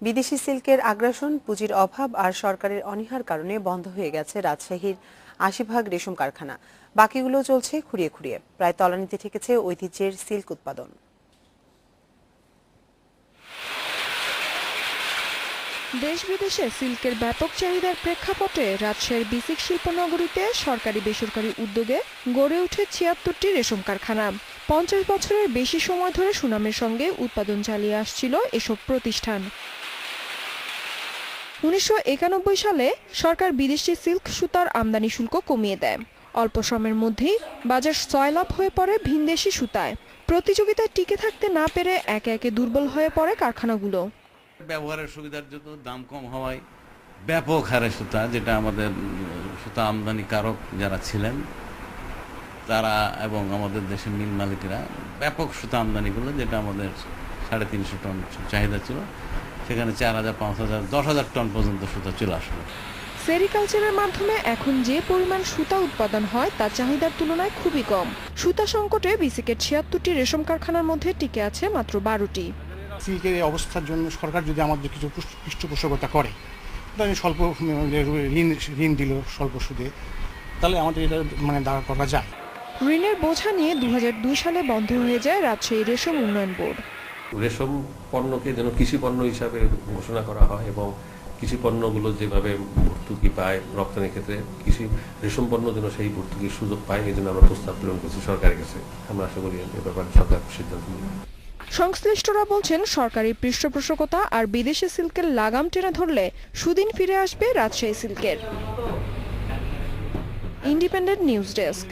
বিদেশি সিল্কের আগ্রাসন, পুঁজির অভাব আর সরকারের অনীহার কারণে বন্ধ হয়ে গেছে রাজশাহীর ৮০ ভাগ রেশম কারখানা। বাকিগুলো চলছে খুঁড়িয়ে খুঁড়িয়ে। প্রায় তলানিতে ঠেকেছে ঐতিহ্যের সিল্ক উৎপাদন। দেশ বিদেশে সিল্কের ব্যাপক চাহিদার প্রেক্ষাপটে রাজশাহীর বিসিক শিল্পনগরীতে সরকারি বেসরকারি উদ্যোগে গড়ে উঠে ৭৬টি রেশম কারখানা। ৫০ বছরের বেশি সময় ধরে সুনামের সঙ্গে উৎপাদন চালিয়ে আসছিল এসব প্রতিষ্ঠান। ১৯৯১ সালে সরকার বিদেশি সিল্ক সুতার আমদানি শুল্ক কমিয়ে দেয়। অল্প সময়ের মধ্যেই বাজার সয়লাভ হয়ে পড়ে ভিনদেশি সুতায়। প্রতিযোগিতায় টিকে থাকতে না পেরে একে একে দুর্বল হয়ে পড়ে কারখানাগুলো। ব্যবহারের সুবিধার জন্য দাম কম হওয়ায় ব্যাপক হারে সুতা, যেটা আমাদের সুতা আমদানিকারক যারা ছিলেন তারা এবং আমাদের দেশের মিল মালিকেরা ব্যাপক সুতা আমদানিগুলো, যেটা আমাদের ৩৫০ টন চাহিদা ছিল, সেখানে ৪,০০০, ৫,০০০, ১০,০০০ টন পর্যন্ত সুতা চলে আসলো। সেরিকালচারের মাধ্যমে এখন যে পরিমাণ সুতা উৎপাদন হয় তা চাহিদার তুলনায় খুবই কম। সুতা সংকটে বিসিকের ৭৬টি রেশম কারখানার মধ্যে টিকে আছে মাত্র ১২টি। সিল্কের এই অবস্থার জন্য সরকার যদি আমাদের কিছু পৃষ্ঠপোষকতা করে, তাহলে স্বল্প ঋণ দিল স্বল্প সুদে, তাহলে আমাদের এটা দাঁড় করা যায়। ঋণের বোঝা নিয়ে ২০০২ সালে বন্ধ হয়ে যায় রাজশাহী রেশম উন্নয়ন বোর্ড। রেশম পণ্যকে যেন কৃষি পণ্য হিসাবে ঘোষণা করা হয় এবং কৃষি পণ্যগুলো যেভাবে ভর্তুকি পায় রপ্তানির ক্ষেত্রে, কৃষি রেশম পণ্য যেন সেই ভর্তুকির সুযোগ পায়, এই জন্য আমরা প্রস্তাব প্রেরণ করছি সরকারের কাছে। আমরা আশা করি এ ব্যাপারে সরকার সিদ্ধান্ত নেবে। সংশ্লিষ্টরা বলছেন, সরকারি পৃষ্ঠপোষকতা আর বিদেশি সিল্কের লাগাম টেনে ধরলে সুদিন ফিরে আসবে রাজশাহী সিল্কের। Independent news desk.